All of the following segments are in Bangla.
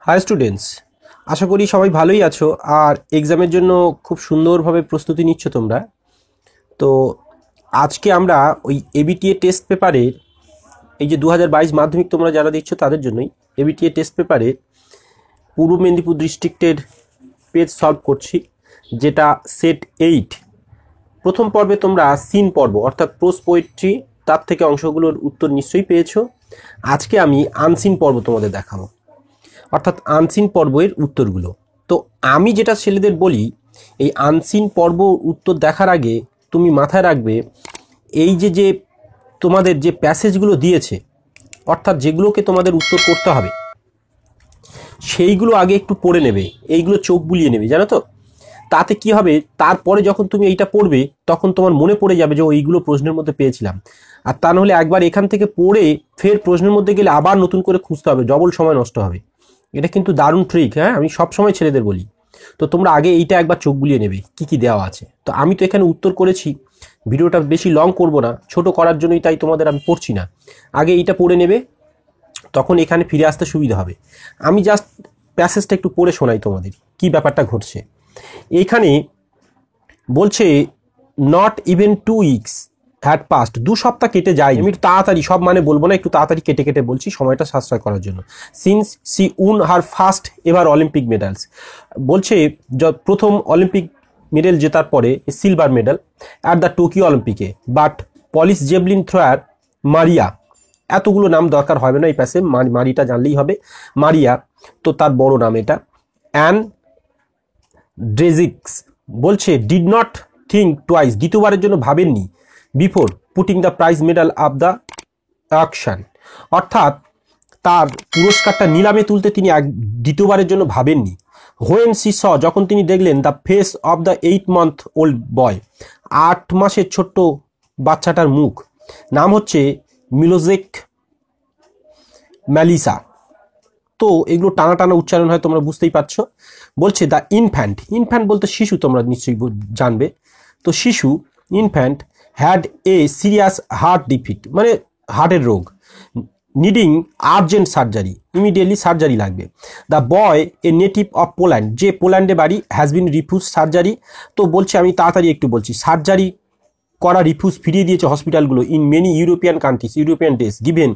হাই স্টুডেন্টস, আশা করি সবাই ভালোই আছো আর এক্সামের জন্য খুব সুন্দরভাবে প্রস্তুতি নিচ্ছ তোমরা। তো আজকে আমরা ওই এবিটিএ টেস্ট পেপারের এই যে 2022 মাধ্যমিক তোমরা যারা দিচ্ছ তাদের জন্যই এবিটিএ টেস্ট পেপারে পূর্ব মেদিনীপুর ডিস্ট্রিক্টের পেজ সলভ করছি, যেটা সেট 8। প্রথম পর্বে তোমরা সিন পর্ব অর্থাৎ প্রোজ পোয়েট্রি তার থেকে অংশগুলোর উত্তর নিশ্চয়ই পেয়েছো। আজকে আমি আনসিন পর্ব তোমাদের দেখাবো, অর্থাৎ আনসিন পর্বের উত্তরগুলো। তো আমি যেটা ছেলেদের বলি, এই আনসিন পর্ব উত্তর দেখার আগে তুমি মাথায় রাখবে এই যে তোমাদের যে প্যাসেজগুলো দিয়েছে, অর্থাৎ যেগুলোকে তোমাদের উত্তর করতে হবে সেইগুলো আগে একটু পড়ে নেবে, এইগুলো চোখ বুলিয়ে নেবে, জানো তো। তাতে কি হবে, তারপরে যখন তুমি এইটা পড়বে তখন তোমার মনে পড়ে যাবে যে ওইগুলো প্রশ্নের মধ্যে পেয়েছিলাম। আর তা নাহলে একবার এখান থেকে পড়ে ফের প্রশ্নের মধ্যে গেলে আবার নতুন করে খুঁজতে হবে, ডবল সময় নষ্ট হবে। এটা কিন্তু দারুণ ট্রিক, হ্যাঁ, আমি সব সময় ছেলেদের বলি। তো তোমরা আগে এইটা একবার চোখ বুলিয়ে নেবে কি কি দেওয়া আছে। তো আমি তো এখানে উত্তর করেছি, ভিডিওটা বেশি লং করব না, ছোট করার জন্যই তাই তোমাদের আমি পড়ছি না। আগে এইটা পড়ে নেবে, তখন এখানে ফিরে আসতে সুবিধা হবে। আমি জাস্ট প্যাসেজটা একটু পড়ে শোনাই তোমাদের কি ব্যাপারটা ঘটছে। এখানে বলছে not even 2 weeks had passed, 2 সপ্তাহ কেটে যায়। আমি একটু তাড়াতাড়ি সব মানে বলবো না, একটু তাড়াতাড়ি কেটে কেটে বলছি সময়টা সাশ্রয় করার জন্য। Since she won her first ever Olympic medals, বলছে প্রথম অলিম্পিক মেডেল জেতার পরে silver medal at the Tokyo অলিম্পিকে, but Polish javelin thrower Maria, এতগুলো নাম দরকার হবে না এই প্যাসে, মারিটা জানলেই হবে, মারিয়া, তো তার বড় নাম এটা, অ্যান ড্রেজিক্স বলছে ডিড নট থিঙ্ক টুয়াইস, দ্বিতীয়বারের জন্য ভাবেননি, before putting the prize medal of the auction, অর্থাৎ তার পুরস্কারটা নিলামে তুলতে তিনি দ্বিতীয়বারের জন্য ভাবেননি। হোয়েন সি স, যখন তিনি দেখলেন the face of the 8 month old বয়, 8 মাসের ছোট্ট বাচ্চাটার মুখ, নাম হচ্ছে মিলোজেক ম্যালিসা। তো এগুলো টানা টানা উচ্চারণ হয়, তোমরা বুঝতেই পারছো। বলছে দ্য ইনফ্যান্ট, ইনফ্যান্ট বলতে শিশু, তোমরা নিশ্চয়ই জানবে। তো শিশু infant had a serious heart defect, মানে হার্টের রোগ, needing urgent surgery, immediately surgery লাগবে। The boy a native of Poland, যে পোল্যান্ডে বাড়ি, হ্যাজ বিন রিফিউজ সার্জারি। তো বলছে আমি তাড়াতাড়ি একটু বলছি, সার্জারি করা রিফিউজ ফিরিয়ে দিয়েছে হসপিটালগুলো in many European countries, European days, given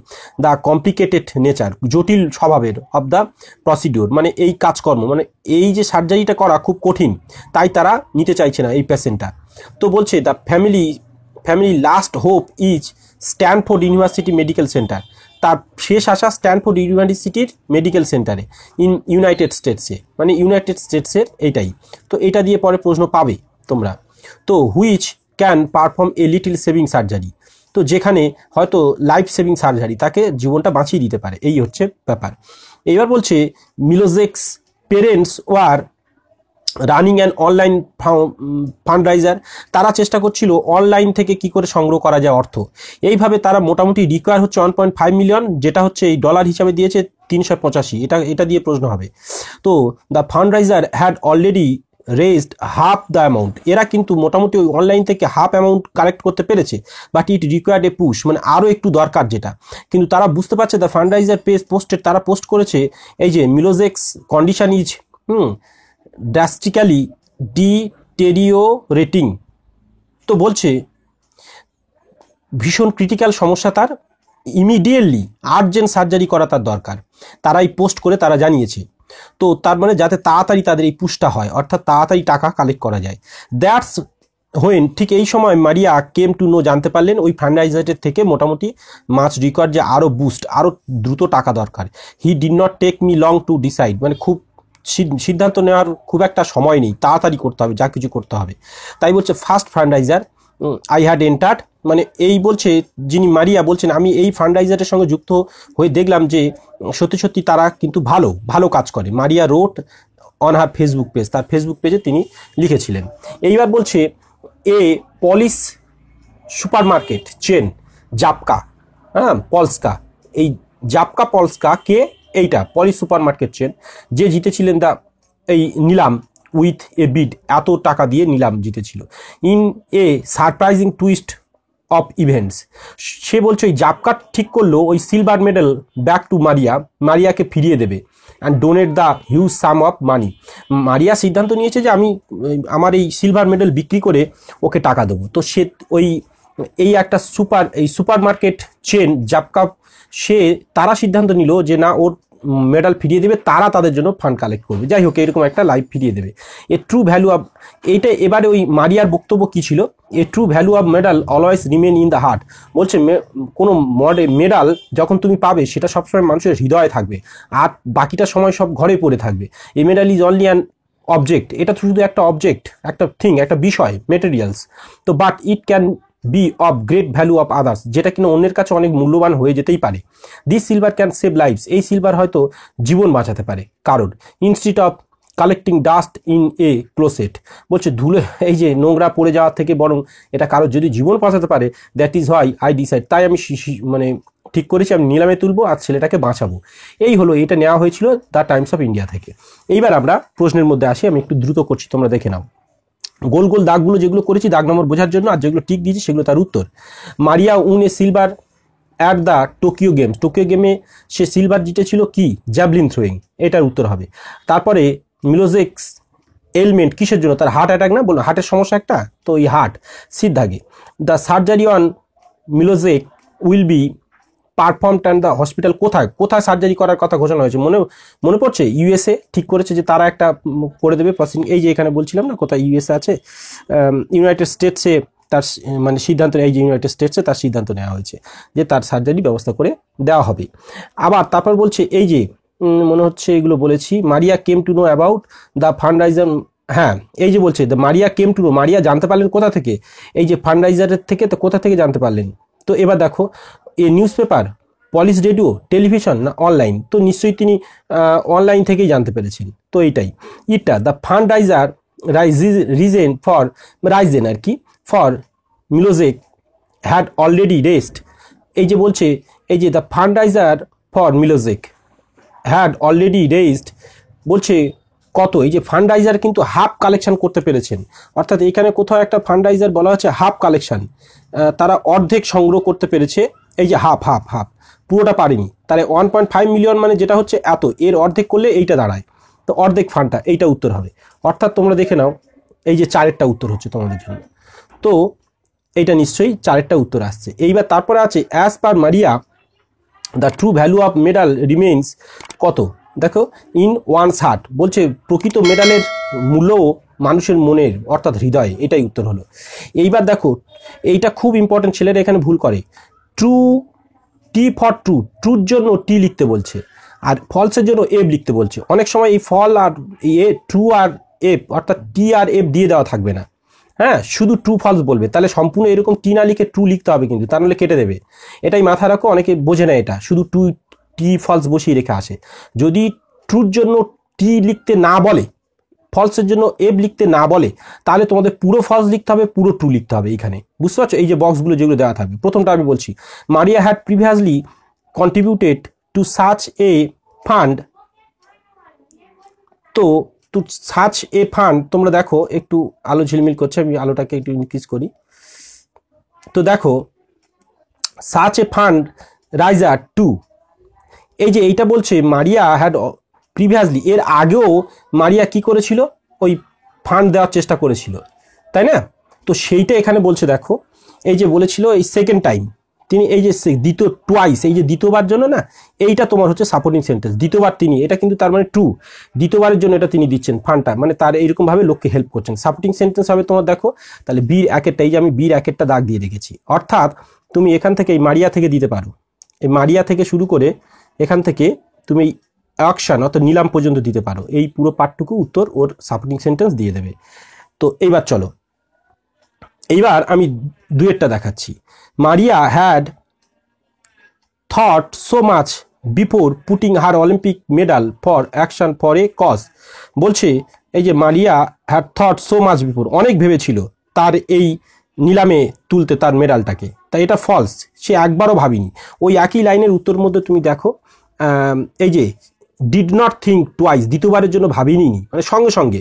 the complicated nature, জটিল স্বভাবের, অফ দ্য প্রসিডিওর, মানে এই কাজকর্ম, মানে এই যে সার্জারিটা করা খুব কঠিন, তাই তারা নিতে চাইছে না এই পেশেন্টটা। তো বলছে the family last hope is Stanford university medical centre, তার শেষ আশা স্ট্যানফোর্ড ইউনিভার্সিটির মেডিকেল সেন্টারে ইন ইউনাইটেড স্টেটসে, মানে ইউনাইটেড স্টেটসের এইটাই। তো এটা দিয়ে পরে প্রশ্ন পাবে তোমরা। তো which can perform a little saving surgery, তো যেখানে হয়তো লাইফ সেভিং সার্জারি তাকে জীবনটা বাঁচিয়ে দিতে পারে, এই হচ্ছে ব্যাপার। এইবার বলছে Miloszek's parents were running an online fundraiser, তারা চেষ্টা করছিল অনলাইন থেকে কি করে সংগ্রহ করা যায় অর্থ। এইভাবে তারা মোটামুটি রিকোয়ার হচ্ছে 1.5 মিলিয়ন, যেটা হচ্ছে এই ডলার হিসাবে দিয়েছে 385, এটা দিয়ে প্রশ্ন হবে। তো the fundraiser had already raised half the amount, এরা কিন্তু মোটামুটি ওই অনলাইন থেকে হাফ অ্যামাউন্ট কালেক্ট করতে পেরেছে, but it required A push, মানে আরও একটু দরকার যেটা। কিন্তু তারা বুঝতে পারছে দ্য ফান্ডরাইজার পেজ পোস্টেড, তারা পোস্ট করেছে এই যে মিলোজেক্স কন্ডিশন ইজ ড্রাস্টিক্যালি ডিটেরিওরেটিং, তো বলছে ভীষণ ক্রিটিক্যাল সমস্যা তার, ইমিডিয়েটলি আর্জেন্ট সার্জারি করা তার দরকার, তারাই পোস্ট করে তারা জানিয়েছে। তো তার মানে যাতে তাড়াতাড়ি তাদের এই পুশটা হয়, অর্থাৎ তাড়াতাড়ি টাকা কালেক্ট করা যায়। দ্যাটস হোয়েন, ঠিক এই সময় মারিয়া কেম টু নো, জানতে পারলেন ওই ফান্ডরাইজারের থেকে মোটামুটি মাছ রিকোয়ার্ড যে আরও বুস্ট, আরও দ্রুত টাকা দরকার। He did not take me long to decide, মানে খুব সিদ্ধান্ত নেওয়ার খুব একটা সময় নেই, তাড়াতাড়ি করতে হবে, যা কিছু করতে হবে। তাই বলছে ফার্স্ট ফান্ডরাইজার আই হ্যাড এন্টার্ড, মানে এই বলছে যিনি মারিয়া বলছেন আমি এই ফান্ডরাইজারের সঙ্গে যুক্ত হয়ে দেখলাম যে সত্যি সত্যি তারা কিন্তু ভালো ভালো কাজ করে। মারিয়া road on her Facebook page, তার ফেসবুক পেজে তিনি লিখেছিলেন। এইবার বলছে এ পলিশ সুপার মার্কেট চেন জাপকা, হ্যাঁ পলস্কা, এই জাপকা পলস্কা কে, এইটা পলিশ সুপার মার্কেট চেন, যে জিতেছিলেন দা এই নিলাম উইথ এ বিড, এত টাকা দিয়ে নিলাম জিতেছিল, in a surprising twist of events, সে বলছে ওই জাপকাট ঠিক করলো ওই সিলভার মেডেল ব্যাক টু মারিয়াকে ফিরিয়ে দেবে। And donate the huge sum of money. Maria সিদ্ধান্ত নিয়েছে যে আমি আমার এই সিলভার মেডেল বিক্রি করে ওকে টাকা দেবো। তো সে এই একটা সুপার মার্কেট চেন জাপকাপ তারা সিদ্ধান্ত নিল যে না, ওর মেডাল ফিরিয়ে দেবে, তারা তাদের জন্য ফান্ড কালেক্ট করবে। যাই হোক, এরকম একটা লাইফ ফিরিয়ে দেবে। এ ট্রু ভ্যালু অফ এইটা এবারে ওই মারিয়ার বক্তব্য কী ছিল, a true value of medal always remain in the heart. বলছে কোনো মেডাল যখন তুমি পাবে সেটা সবসময় মানুষের হৃদয়ে থাকবে, আর বাকিটা সময় সব ঘরে পড়ে থাকবে। A medal is only an object, এটা শুধু একটা অবজেক্ট, একটা থিং, একটা বিষয়, মেটেরিয়ালস। তো but it can be of great value of others, যেটা কিনা অন্যের কাছে অনেক মূল্যবান হয়ে যেতেই পারে। This silver can save lives, এই সিলভার হয়তো জীবন বাঁচাতে পারে কারণ। Instead of collecting dust in a closet, বলছে ধুলো, এই যে নোংরা পড়ে যাওয়ার থেকে বরং এটা কারোর যদি জীবন বাঁচাতে পারে, that is why I decide, তাই আমি মানে ঠিক করেছি আমি নিলামে তুলবো আর ছেলেটাকে বাঁচাবো। এই হলো, এটা নেওয়া হয়েছিল দ্য টাইমস অফ ইন্ডিয়া থেকে। এইবার আমরা প্রশ্নের মধ্যে আসি, আমি একটু দ্রুত করছি, তোমরা দেখে নাও। গোল গোল দাগগুলো যেগুলো করেছি দাগ নম্বর বোঝার জন্য, আর যেগুলো টিক দিয়েছি সেগুলো তার উত্তর। Maria won a silver at the Tokyo Games, Tokyo গেমে সে সিলভার জিতেছিল কি, জ্যাভলিন থ্রোয়িং, এটার উত্তর হবে। তারপরে মিলোজেক্স এলমেন্ট কিসের জন্য, তার হার্ট অ্যাটাক না, বলো হার্টের সমস্যা একটা, তো এই হার্ট সিদ্ধাগে। The surgery on Miloszek will be performed and the hospital, কোথায় সার্জারি করার কথা ঘোষণা হয়েছে, মনে পড়ছে? ইউএসএ ঠিক করেছে যে তারা একটা করে দেবে প্রসিডিং। এই যে এখানে বলছিলাম না কোথায় ইউএসএ আছে, ইউনাইটেড স্টেটসে তার মানে সিদ্ধান্ত, এই যে ইউনাইটেড স্টেটসে তার সিদ্ধান্ত নেওয়া হয়েছে যে তার সার্জারি ব্যবস্থা করে দেওয়া হবে। আবার তারপর বলছে এই যে মনে হচ্ছে এগুলো বলেছি, Maria came to know about the fundraiser, হ্যাঁ এই যে বলছে the Maria came to know, Maria জানতে পারলেন কোথা থেকে, এই যে ফান্ডরাইজারের থেকে, তো কোথা থেকে জানতে পারলেন? তো এবার দেখো, a newspaper, Polish radio, television না অনলাইন, তো নিশ্চয়ই তিনি অনলাইন থেকেই জানতে পেরেছেন। তো এইটাই এটা দ্য ফান্ডরাইজার রাইজেন আর কি for Miloszek had already raised, এই যে বলছে এই যে the fundraiser for Miloszek had already raised, বলছে কত, এই যে ফান্ডরাইজার কিন্তু হাফ কালেকশন করতে পেরেছেন, অর্থাৎ এখানে কোথাও একটা ফান্ডরাইজার বলা হচ্ছে হাফ কালেকশন, তারা অর্ধেক সংগ্রহ করতে পেরেছে, এই যে হাফ, পুরোটা পারেনি। তাহলে 1.5 মিলিয়ন মানে যেটা হচ্ছে এত, এর অর্ধেক করলে এইটা দাঁড়ায়, তো অর্ধেক ফান্ডটা, এইটা উত্তর হবে। অর্থাৎ তোমরা দেখে নাও, এই যে চারেরটা উত্তর হচ্ছে তোমাদের জন্য, তো এইটা নিশ্চয়ই চারেরটা উত্তর আসছে। এইবার তারপরে আছে as per Maria the true value of medal remains কত, দেখো ইন ওয়ানস হার্ট, বলছে প্রকৃত মেডালের মূল্যও মানুষের মনের অর্থাৎ হৃদয়ে, এটাই উত্তর হলো। এইবার দেখো এইটা খুব ইম্পর্টেন্ট, ছেলেরা এখানে ভুল করে, ট্রু টি ফর ট্রু, ট্রুর জন্য টি লিখতে বলছে, আর ফলসের জন্য এফ লিখতে বলছে। অনেক সময় এই ফল আর ট্রু আর এফ অর্থাৎ টি আর এফ দিয়ে দেওয়া থাকবে না, হ্যাঁ শুধু ট্রু ফলস বলবে, তাহলে সম্পূর্ণ এরকম টি না লিখে ট্রু লিখতে হবে কিন্তু, তা নাহলে কেটে দেবে। এটাই মাথায় রাখো, অনেকে বোঝে না এটা, শুধু টি ফলস বসিয়ে রেখে আসে। যদি ট্রুর জন্য টি লিখতে না বলে, ফলসের জন্য এফ লিখতে না বলে, তাহলে তোমাদের পুরো ফলস লিখতে হবে, পুরো ট্রু লিখতে হবে এখানে, বুঝতে পারছো? এই যে বক্সগুলো যেগুলো দেওয়া থাকবে, প্রথমটা আমি বলছি, মারিয়া had previously contributed to such a fund, তো টু সাচ এ ফান্ড, তোমরা দেখো একটু আলো ঝিলমিল করছে, আমি আলোটাকে একটু ইনক্রিজ করি। তো দেখো such a fund raiser to, এই যে এইটা বলছে মারিয়া হ্যাড প্রিভিয়াসলি, এর আগেও মারিয়া কি করেছিল, ওই ফান্ড দেওয়ার চেষ্টা করেছিল, তাই না? তো সেইটা এখানে বলছে, দেখো এই যে বলেছিল এই সেকেন্ড টাইম তিনি, এই যে দ্বিতীয় টুয়াইস, এই যে দ্বিতীয়বার জন্য না, এইটা তোমার হচ্ছে সাপোর্টিং সেন্টেন্স, দ্বিতীয়বার তিনি, এটা কিন্তু তার মানে ট্রু, দ্বিতীয়বারের জন্য এটা তিনি দিচ্ছেন ফান্ডটা, মানে তার এইরকমভাবে লোককে হেল্প করছেন। সাপোর্টিং সেন্টেন্স হবে তোমার, দেখো তাহলে বীর একেরটা, এই যে আমি বীর একেরটা দাগ দিয়ে রেখেছি, অর্থাৎ তুমি এখান থেকে এই মারিয়া থেকে দিতে পারো, এই মারিয়া থেকে শুরু করে এখান থেকে তুমি অকশন অর্থাৎ নিলাম পর্যন্ত দিতে পারো, এই পুরো পার্টটুকু উত্তর ওর সাপোর্টিং সেন্টেন্স দিয়ে দেবে। তো এইবার চলো, এইবার আমি দুয়েরটা দেখাচ্ছি। Maria had thought so much before putting her Olympic medal for action for a cause, বলছে এই যে Maria had thought so much before, অনেক ভেবেছিল তার এই নিলামে তুলতে তার মেডালটাকে, তাই এটা ফলস, সে একবারও ভাবিনি। ওই একই লাইনের উত্তর মধ্যে তুমি দেখো এই যে ডিড নট থিঙ্ক টুয়াইস, দ্বিতীয়বারের জন্য ভাবিনি, মানে সঙ্গে সঙ্গে,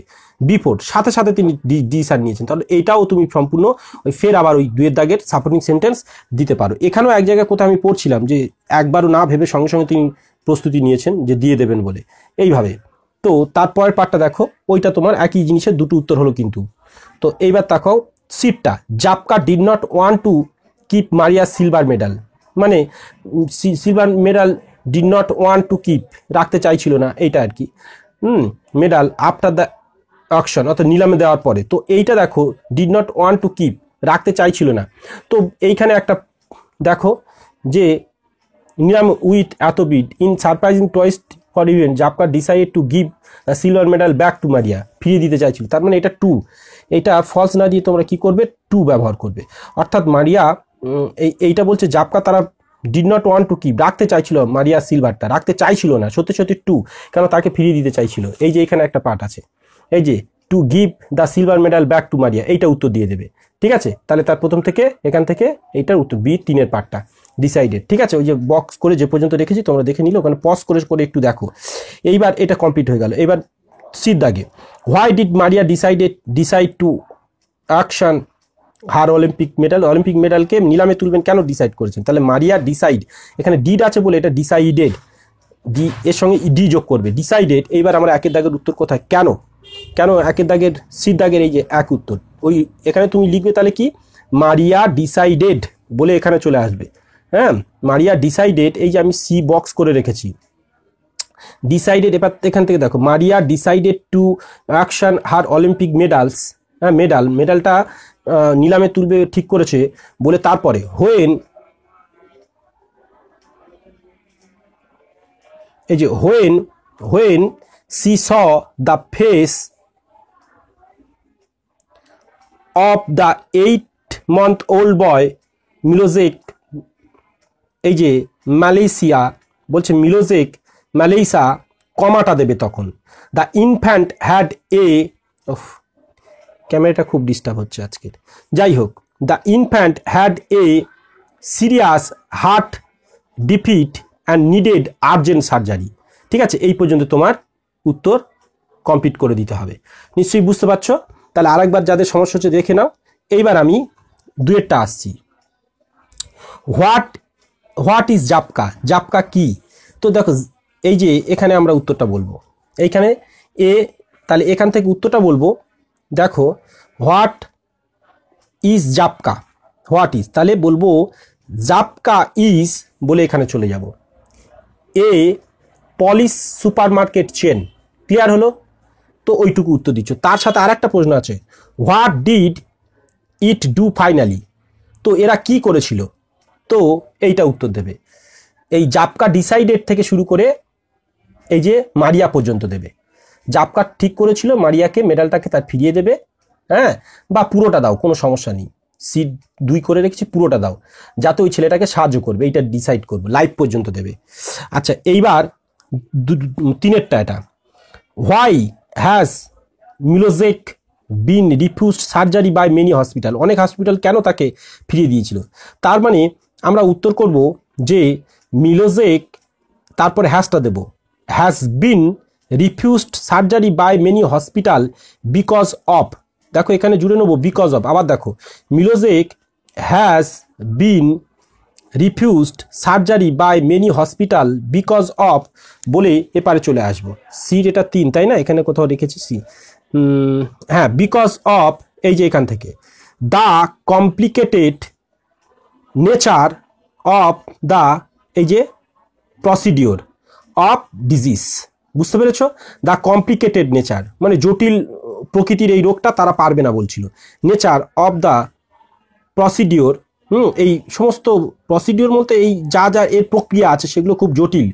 বিফোর সাথে সাথে তিনি ডিসিশন নিয়েছেন, তাহলে এটাও তুমি সম্পূর্ণ ওই ফের আবার ওই দুয়ের দাগের সাপোর্টিং সেন্টেন্স দিতে পারো। এখানেও এক জায়গায় কোথাও আমি পড়ছিলাম যে একবারও না ভেবে সঙ্গে সঙ্গে তিনি প্রস্তুতি নিয়েছেন যে দিয়ে দেবেন বলে, এইভাবে। তো তারপরের পার্টটা দেখো, ওইটা তোমার একই জিনিসের দুটো উত্তর হলো কিন্তু। তো এইবার তাকাও সিটটা, Zabka did not want to keep Maria silver medal, মানে silver medal did not want to keep, রাখতে চাইছিল না, এইটা আর কি। মেডাল আফটার দ্য অকশন, অর্থাৎ নিলামে দেওয়ার পরে। তো এইটা দেখো did not want to keep, রাখতে চাইছিল না। তো এইখানে একটা দেখো যে নিলাম উইথ এত bid in surprising twist for event Zabka decide to give the silver medal back to Maria, ফিরিয়ে দিতে চাইছিল। তার মানে এটা টু, এটা ফলস না দিয়ে তোমরা কি করবে, টু ব্যবহার করবে। অর্থাৎ মারিয়া এইটা বলছে জাপকা তারা did not want to keep, রাখতে চাইছিল মারিয়া সিলভারটা, রাখতে চাইছিল না, সত্যি সত্যি টু, কেন তাকে ফিরিয়ে দিতে চাইছিল। এই যে এখানে একটা পার্ট আছে, এই যে two give the silver medal back to মারিয়া, এইটা উত্তর দিয়ে দেবে। ঠিক আছে, তাহলে তার প্রথম থেকে এখান থেকে এইটার উত্তর বি, 3-এর পার্টটা ডিসাইডেড। ঠিক আছে, ওই যে বক্স করে যে পর্যন্ত রেখেছি তোমরা দেখে নিলে, ওখানে পজ করে করে একটু দেখো। এইবার এটা কমপ্লিট হয়ে গেল। এবার সির দাগে, why did Maria decide to auction her Olympic medal, Olympic মেডালকে নিলামে তুলবেন কেন ডিসাইড করেছেন। তাহলে মারিয়া ডিসাইড, এখানে ডিড আছে বলে এটা ডিসাইডেড, ডি এর সঙ্গে ডি যোগ করবে, ডিসাইডেড। এইবার আমরা একের দাগের উত্তর কোথায়, কেন, কেন একের দাগের সির দাগের এই যে এক উত্তর, ওই এখানে তুমি লিখবে তাহলে কি, মারিয়া ডিসাইডেড বলে এখানে চলে আসবে। হ্যাঁ, মারিয়া ডিসাইডেড, এই যে আমি সি বক্স করে রেখেছি, ডিসাইডেড। এবার এখান থেকে দেখো, মারিয়া decided to auction her Olympic মেডালস, হ্যাঁ মেডালটা নিলামে তুলবে ঠিক করেছে বলে, তারপরে হোয়েন, এই যে when she saw the face of the 8-month-old বয় মিলোজেক, এই যে মালয়েশিয়া বলছে মিলোজেক মালয়েশিয়া, কমাটা দেবে তখন। দ্য ইনফ্যান্ট হ্যাড এ, ক্যামেরাটা খুব ডিস্টার্ব হচ্ছে আজকের, যাই হোক, the infant had a serious heart defeat and needed urgent surgery. ঠিক আছে, এই পর্যন্ত তোমার উত্তর কমপ্লিট করে দিতে হবে। নিশ্চয়ই বুঝতে পারছো। তাহলে আরেকবার যাদের সমস্যা হচ্ছে দেখে নাও। এইবার আমি দুয়েরটা আসছি, হোয়াট ইজ জাপকা, জাপকা কি। তো দেখো এই যে এখানে আমরা উত্তরটা বলবো, এইখানে এ, তাহলে এখান থেকে উত্তরটা বলবো। দেখো হোয়াট ইজ জাপকা, হোয়াট ইজ, তাহলে বলবো জাপকা ইজ বলে এখানে চলে যাব, এ পলিশ সুপারমার্কেট চেন। ক্লিয়ার হলো? তো ওইটুকু উত্তর দিচ্ছ। তার সাথে আর একটা প্রশ্ন আছে, what did it do finally, তো এরা কি করেছিল, তো এইটা উত্তর দেবে। এই জাপকা ডিসাইডেড থেকে শুরু করে এই যে মারিয়া পর্যন্ত দেবে। জাপকা ঠিক করেছিল মারিয়াকে মেডালটাকে তার ফিরিয়ে দেবে, হ্যাঁ, বা পুরোটা দাও, কোনো সমস্যা নেই, সিট 2 করে রেখেছি, পুরোটা দাও যাতে ওই ছেলেটাকে সাহায্য করবে, এইটা ডিসাইড করবে, লাইফ পর্যন্ত দেবে। আচ্ছা, এইবার 3-এরটা, এটা why has Miloszek been refused surgery by many hospital, অনেক হসপিটাল কেন তাকে ফিরিয়ে দিয়েছিল। তার মানে আমরা উত্তর করব যে মিলোজেক, তারপরে হ্যাজটা দেব, has been refused surgery by many hospital because of, দেখো এখানে জুড়ে নেবো বিকজ অফ। আবার দেখো Miloszek has been refused surgery by many hospital because of বলে এপারে চলে আসবো। সির এটা 3, তাই না, এখানে কোথাও রেখেছি সি, হ্যাঁ, বিকজ অফ, এই যে এখান থেকে the complicated nature of the, এই যে প্রসিডিওর অফ ডিজিজ, বুঝতে পেরেছ? দ্য কমপ্লিকেটেড নেচার মানে জটিল প্রকৃতির এই রোগটা তারা পারবে না বলছিল। নেচার অফ দ্য প্রসিডিওর, এই সমস্ত প্রসিডিওর মধ্যে এই যা যা এর প্রক্রিয়া আছে সেগুলো খুব জটিল।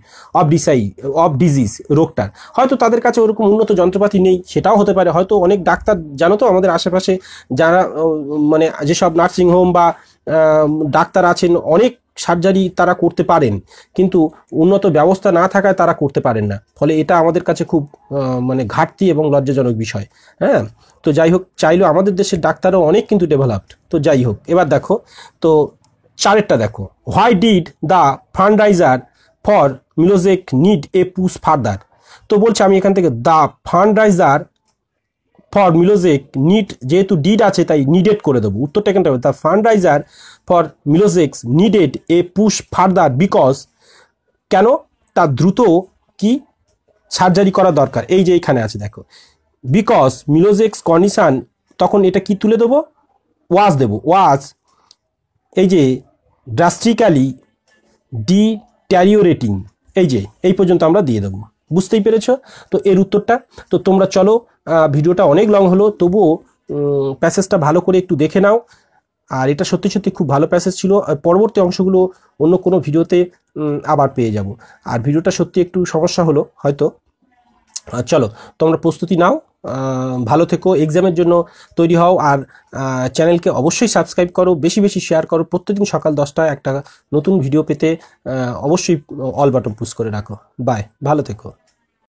অফ ডিজিজ রোগটার, হয়তো তাদের কাছে ওরকম উন্নত যন্ত্রপাতি নেই, সেটাও হতে পারে। হয়তো অনেক ডাক্তার, জানো তো আমাদের আশেপাশে যারা মানে যেসব নার্সিংহোম বা ডাক্তার আছেন, অনেক সার্জারি তারা করতে পারেন, কিন্তু উন্নত ব্যবস্থা না থাকায় তারা করতে পারেন না। ফলে এটা আমাদের কাছে খুব মানে ঘাটতি এবং লজ্জাজনক বিষয়। হ্যাঁ, তো যাই হোক, চাইলেও আমাদের দেশের ডাক্তারও অনেক কিন্তু ডেভেলপড। তো যাই হোক, এবার দেখো তো 4-এরটা দেখো, why did the fundraiser for Miloszek need a push further, তো বলছে আমি এখান থেকে the fundraiser for Miloszek need, যেহেতু ডিড আছে তাই নিডেড করে দেবো, উত্তরটা এখানটা হবে the fundraiser for Miloszek's needed a push further because, কেন, তার দ্রুত কি সার্জারি করা দরকার, এই যে এখানে আছে দেখো, বিকজ মিলোজেক্স কন্ডিশন, তখন এটা কি তুলে দেবো, ওয়াজ দেব, ওয়াজ এই যে ড্রাস্টিক্যালি ডিট্যারিওরেটিং, এই যে এই পর্যন্ত আমরা দিয়ে দেবো। বুঝতেই পেরেছো তো এর উত্তরটা। তো তোমরা চলো, ভিডিওটা অনেক লং হলো, তবুও প্যাসেজটা ভালো করে একটু দেখে নাও। আর এটা সত্যি সত্যি খুব ভালো প্যাসেজ ছিল। আর পরবর্তী অংশগুলো অন্য কোনো ভিডিওতে আবার পেয়ে যাব। আর ভিডিওটা সত্যি একটু সমস্যা হলো হয়তো। চলো তোমরা প্রস্তুতি নাও, ভালো থেকো, এক্সামের জন্য তৈরি হও। আর চ্যানেলকে অবশ্যই সাবস্ক্রাইব করো, বেশি বেশি শেয়ার করো। প্রত্যেকদিন সকাল 10টায় একটা নতুন ভিডিও পেতে অবশ্যই অল বাটন পুশ করে রাখো। বাই, ভালো থেকো।